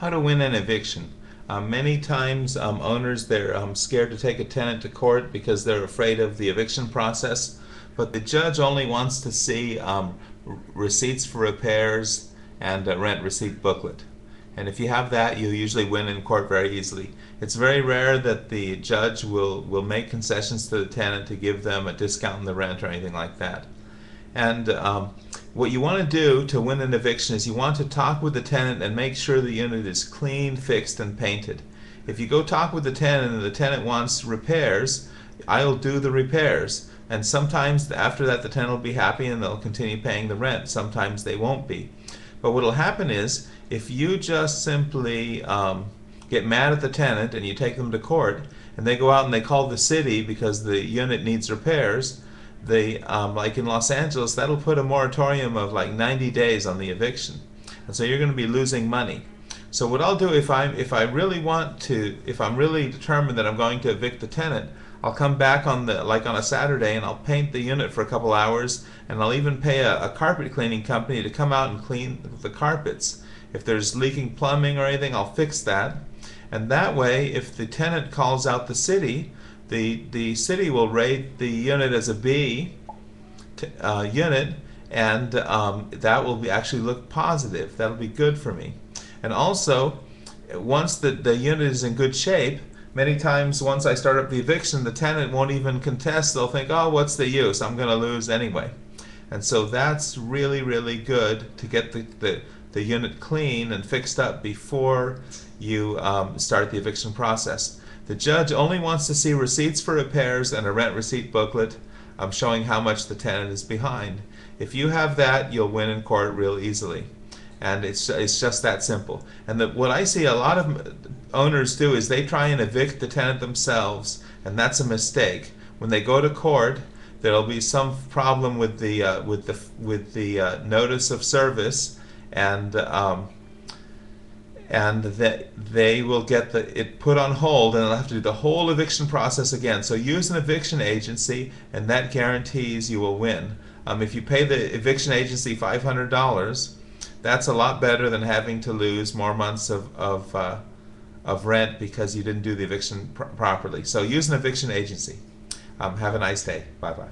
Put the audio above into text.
How to win an eviction. Many times owners, they're scared to take a tenant to court because they're afraid of the eviction process, but the judge only wants to see receipts for repairs and a rent receipt booklet. And if you have that, you usually win in court very easily. It's very rare that the judge will make concessions to the tenant to give them a discount in the rent or anything like that. And what you want to do to win an eviction is you want to talk with the tenant and make sure the unit is clean, fixed, and painted. If you go talk with the tenant and the tenant wants repairs, I'll do the repairs. And sometimes after that the tenant will be happy and they'll continue paying the rent. Sometimes they won't be. But what will happen is if you just simply get mad at the tenant and you take them to court and they go out and they call the city because the unit needs repairs, like in Los Angeles, that'll put a moratorium of like 90 days on the eviction, and so you're going to be losing money. So what I'll do if I'm really determined that I'm going to evict the tenant, I'll come back on a Saturday and I'll paint the unit for a couple hours, and I'll even pay a carpet cleaning company to come out and clean the carpets. If there's leaking plumbing or anything, I'll fix that. And that way, if the tenant calls out the city, the city will rate the unit as a B unit, and that will actually look positive. That'll be good for me. And also, once the unit is in good shape, many times once I start up the eviction, the tenant won't even contest. They'll think, oh, what's the use? I'm going to lose anyway. And so that's really, really good to get the unit clean and fixed up before you start the eviction process. The judge only wants to see receipts for repairs and a rent receipt booklet showing how much the tenant is behind. If you have that, you'll win in court real easily. And it's just that simple. And what I see a lot of owners do is they try and evict the tenant themselves, and that's a mistake. When they go to court, there'll be some problem with the notice of service, and that they will get it put on hold, and they'll have to do the whole eviction process again. So use an eviction agency, and that guarantees you will win. If you pay the eviction agency $500, that's a lot better than having to lose more months of rent because you didn't do the eviction properly. So use an eviction agency. Have a nice day. Bye-bye.